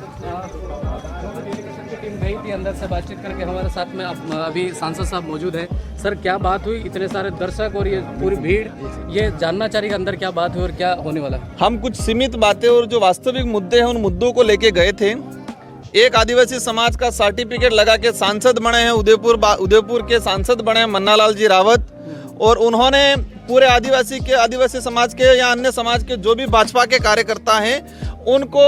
Delegation की team गई थी अंदर से बातचीत करके, हमारे साथ में अभी सांसद साहब मौजूद हैं। सर, क्या बात हुई? इतने सारे दर्शक और ये पूरी भीड़, ये जानना चाहिए कि अंदर क्या बात हुई और क्या होने वाला है। हम कुछ सीमित बातें और जो वास्तविक मुद्दे हैं उन मुद्दों को लेके गए थे। एक आदिवासी समाज का सर्टिफिकेट लगा के सांसद बने हैं, उदयपुर के सांसद बने हैं मन्नालाल जी रावत, और उन्होंने पूरे आदिवासी समाज के या अन्य समाज के जो भी भाजपा के कार्यकर्ता हैं उनको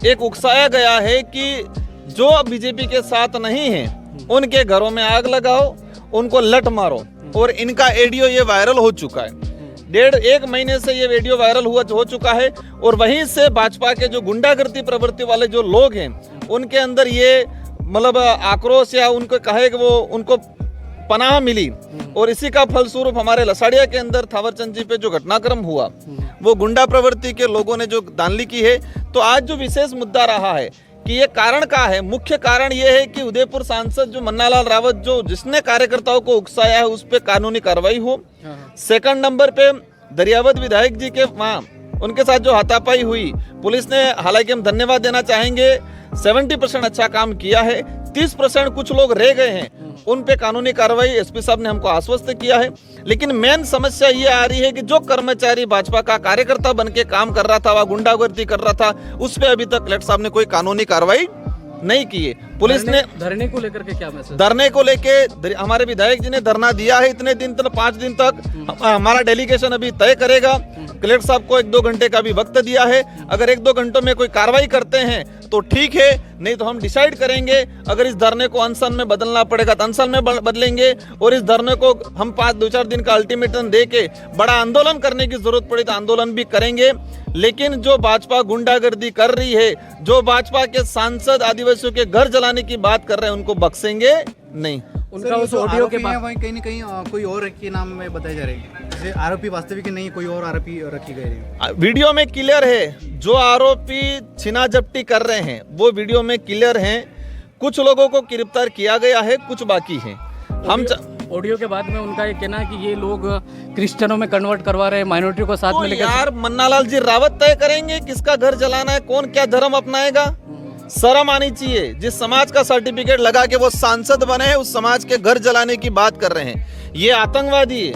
एक उकसाया गया है कि जो बीजेपी के साथ नहीं हैं उनके घरों में आग लगाओ, उनको लट मारो। और इनका ऑडियो ये वायरल हो चुका है। 1.5 महीने से ये वीडियो वायरल हो चुका है, और वहीं से भाजपा के जो गुंडागर्दी प्रवृत्ति वाले जो लोग हैं उनके अंदर ये मतलब आक्रोश या उनको कहे कि वो उनको पनाह मिली, और इसी का फलस्वरूप हमारे लसाड़िया के अंदर थावरचंद जी पे जो घटनाक्रम हुआ वो गुंडा प्रवृत्ति के लोगों ने जो दानली की है। तो आज जो विशेष मुद्दा रहा है कि ये कारण क्या है, मुख्य कारण ये है कि उदयपुर सांसद जो मन्नालाल रावत जिसने कार्यकर्ताओं को उकसाया है उस पर कानूनी कार्रवाई हो। सेकंड नंबर पे दरियावत विधायक जी के वहाँ उनके साथ जो हाथापाई हुई, पुलिस ने, हालांकि हम धन्यवाद देना चाहेंगे, 70% अच्छा काम किया है, 30% कुछ लोग रह गए हैं, उन पे कानूनी कार्रवाई एसपी साहब ने हमको आश्वस्त किया है। लेकिन मेन समस्या ये आ रही है कि जो कर्मचारी भाजपा का कार्यकर्ता बन के काम कर रहा था, वह गुंडागर्दी कर रहा था, उस पे अभी तक कलेक्टर साहब ने कोई कानूनी कार्रवाई नहीं की है। पुलिस ने धरने को लेकर के क्या मैसेज? धरने को लेके हमारे विधायक जी ने धरना दिया है इतने दिन तक, 5 दिन तक हमारा डेलीगेशन अभी तय करेगा। कलेक्टर साहब को 1-2 घंटे का भी वक्त दिया है। अगर 1-2 घंटों में कोई कार्रवाई करते हैं तो ठीक है, नहीं तो हम डिसाइड करेंगे। अगर इस धरने को अनशन में बदलना पड़ेगा तो अनशन में बदलेंगे, और इस धरने को हम 2-4 दिन का अल्टीमेटम दे के बड़ा आंदोलन करने की जरूरत पड़ी तो आंदोलन भी करेंगे। लेकिन जो भाजपा गुंडागर्दी कर रही है, जो भाजपा के सांसद आदिवासियों के घर जलाने की बात कर रहे हैं, उनको बख्शेंगे नहीं। उनका उस ऑडियो के बाद कहीं न कहीं कोई और के नाम में बताए जा रहे हैं, जैसे आरोपी वास्तविक नहीं, कोई और आरोपी रखी गए हैं। वीडियो में क्लियर है, जो आरोपी छिना झपटी कर रहे हैं वो वीडियो में क्लियर हैं। कुछ लोगों को गिरफ्तार किया गया है, कुछ बाकी हैं। हम ऑडियो के बाद में उनका ये कहना है कि ये लोग क्रिश्चियनों में कन्वर्ट करवा रहे हैं, माइनॉरिटी को साथ में लेकर। यार मन्नालाल जी रावत तय करेंगे किसका घर जलाना है, कौन क्या धर्म अपनाएगा। शर्म आनी चाहिए। जिस समाज का सर्टिफिकेट लगा के वो सांसद बने हैं, उस समाज के घर जलाने की बात कर रहे हैं। ये आतंकवादी है,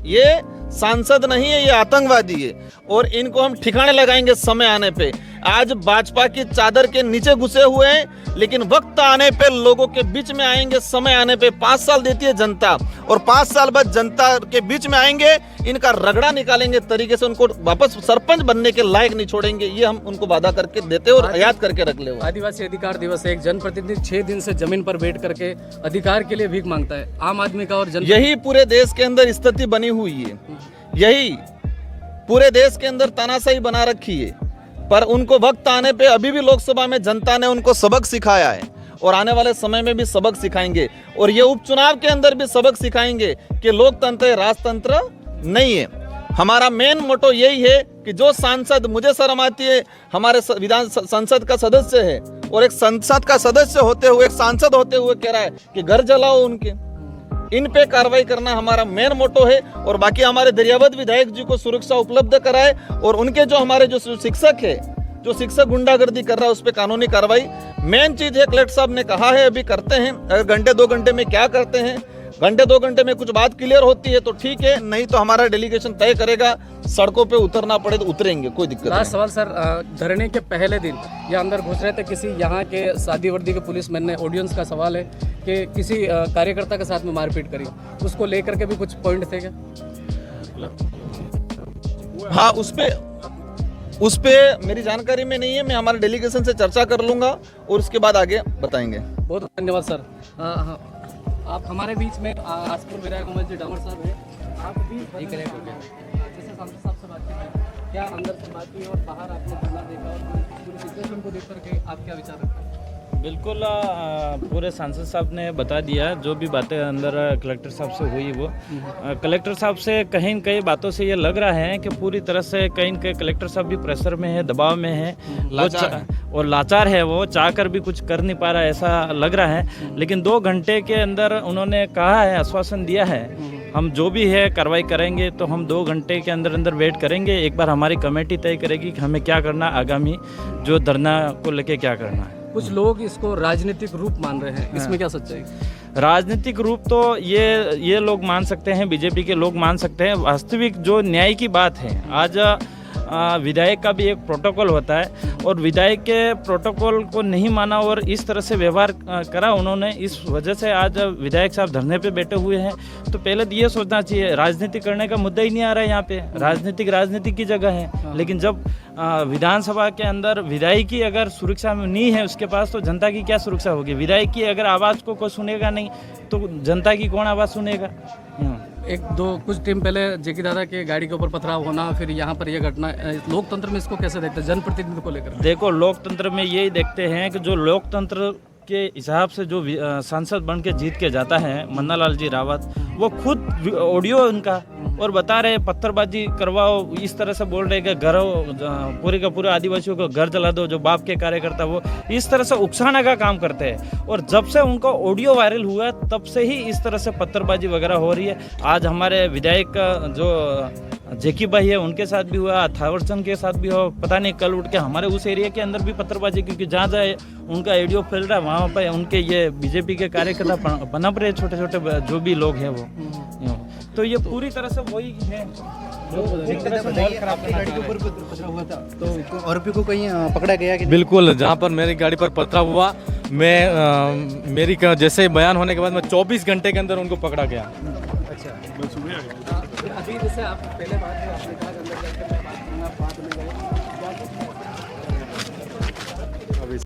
ये सांसद नहीं है, ये आतंकवादी है, और इनको हम ठिकाने लगाएंगे समय आने पे। आज भाजपा की चादर के नीचे घुसे हुए हैं, लेकिन वक्त आने पे लोगों के बीच में आएंगे। समय आने पे 5 साल देती है जनता, और 5 साल बाद जनता के बीच में आएंगे, इनका रगड़ा निकालेंगे तरीके से, उनको वापस सरपंच बनने के लायक नहीं छोड़ेंगे। ये हम उनको वादा करके देते और याद करके रख ले। आदिवासी अधिकार दिवस है, एक जनप्रतिनिधि 6 दिन से जमीन पर बैठ करके अधिकार के लिए भीख मांगता है, आम आदमी का और यही पूरे देश के अंदर स्थिति बनी हुई है, यही पूरे देश के अंदर तानाशाही बना रखी है। पर उनको वक्त आने पे अभी भी लोकसभा में जनता ने उनको सबक सिखाया है, और आने वाले समय में भी सबक सिखाएंगे, और ये उपचुनाव के अंदर भी सबक सिखाएंगे कि लोकतंत्र राजतंत्र नहीं है। हमारा मेन मोटो यही है कि जो सांसद, मुझे शर्म आती है, हमारे संसद का सदस्य है, और एक संसद का सदस्य होते हुए, एक सांसद होते हुए कह रहा है कि घर जलाओ उनके। इन पे कार्रवाई करना हमारा मेन मोटो है, और बाकी हमारे दरियावत विधायक जी को सुरक्षा उपलब्ध कराए, और उनके जो हमारे जो शिक्षक है, जो शिक्षक गुंडागर्दी कर रहा है, उस पे कानूनी कार्रवाई मेन चीज है। कलेक्टर साहब ने कहा है अभी करते हैं। अगर 1-2 घंटे में क्या करते हैं, 1-2 घंटे में कुछ बात क्लियर होती है तो ठीक है, नहीं तो हमारा डेलीगेशन तय करेगा। सड़कों पे उतरना पड़े तो उतरेंगे, कोई दिक्कत नहीं। लास्ट सवाल सर, धरने के पहले दिन ये अंदर घुस रहे थे, किसी यहाँ के सादी वर्दी के पुलिसमैन ने, ऑडियंस का सवाल है कि किसी कार्यकर्ता के साथ में मारपीट करी, उसको लेकर के भी कुछ पॉइंट थे क्या? हाँ, उस पे मेरी जानकारी में नहीं है। मैं हमारे डेलीगेशन से चर्चा कर लूंगा और उसके बाद आगे बताएंगे। बहुत धन्यवाद सर। आप हमारे बीच में आसपुर विधायक उमेश जी डामर साहब हैं, आप भी कनेक्ट हो गए, जैसे सांसद साहब से बात की, क्या अंदर से बात की और बाहर आपने धरना देखा और पूरी सिचुएशन को देख करके आप क्या विचार रखते हैं? बिल्कुल, पूरे सांसद साहब ने बता दिया जो भी बातें अंदर कलेक्टर साहब से हुई वो। कलेक्टर साहब से कहीं न कहीं बातों से ये लग रहा है कि पूरी तरह से कहीं न कहीं कलेक्टर साहब भी प्रेशर में है, दबाव में है, और लाचार है, वो चाह कर भी कुछ कर नहीं पा रहा है, ऐसा लग रहा है। लेकिन 2 घंटे के अंदर उन्होंने कहा है, आश्वासन दिया है हम जो भी है कार्रवाई करेंगे, तो हम 2 घंटे के अंदर अंदर वेट करेंगे। एक बार हमारी कमेटी तय करेगी कि हमें क्या करना, आगामी जो धरना को लेके क्या करना है। कुछ लोग इसको राजनीतिक रूप मान रहे हैं, इसमें क्या सच्चाई? राजनीतिक रूप तो ये लोग मान सकते हैं, बीजेपी के लोग मान सकते हैं। वास्तविक जो न्याय की बात है, आज विधायक का भी एक प्रोटोकॉल होता है और विधायक के प्रोटोकॉल को नहीं माना और इस तरह से व्यवहार करा उन्होंने, इस वजह से आज विधायक साहब धरने पे बैठे हुए हैं। तो पहले तो ये सोचना चाहिए, राजनीति करने का मुद्दा ही नहीं आ रहा है यहाँ पे। राजनीति की जगह है, लेकिन जब विधानसभा के अंदर विधायक की अगर सुरक्षा में नहीं है उसके पास, तो जनता की क्या सुरक्षा होगी? विधायक की अगर आवाज़ को कोई सुनेगा नहीं तो जनता की कौन आवाज़ सुनेगा? कुछ टाइम पहले जेकी दादा के गाड़ी के ऊपर पथराव होना, फिर यहाँ पर यह घटना, लोकतंत्र में इसको कैसे देखते हैं, जनप्रतिनिधि को लेकर? देखो, लोकतंत्र में यही देखते हैं कि जो लोकतंत्र के हिसाब से जो सांसद बन के जीत के जाता है मन्नालाल जी रावत, वो खुद ऑडियो उनका और बता रहे पत्थरबाजी करवाओ, इस तरह से बोल रहे कि घर पूरे का पूरे आदिवासियों को घर जला दो, जो बाप के कार्यकर्ता वो इस तरह से उकसाने का काम करते हैं। और जब से उनका ऑडियो वायरल हुआ तब से ही इस तरह से पत्थरबाजी वगैरह हो रही है। आज हमारे विधायक का जो जेकी भाई है उनके साथ भी हुआ, थावरचंद के साथ भी हो, पता नहीं कल उठ के हमारे उस एरिया के अंदर भी पत्थरबाजी, क्योंकि जहाँ जहाँ उनका ऑडियो फैल रहा है वहाँ पर उनके ये बीजेपी के कार्यकर्ता पनप रहे, छोटे छोटे जो भी लोग हैं वो। तो ये पूरी तरह से वही है जो एक तरह से माहौल खराब करना गाड़ी के ऊपर पथराव हुआ था, तो आरोपी को कहीं पकड़ा गया कि? बिल्कुल, जहाँ पर मेरी गाड़ी पर पथराव हुआ, मैं मेरी जैसे बयान होने के बाद मैं 24 घंटे के अंदर उनको पकड़ा गया। अच्छा, अभी जैसे आप पहले बात में आपने कहा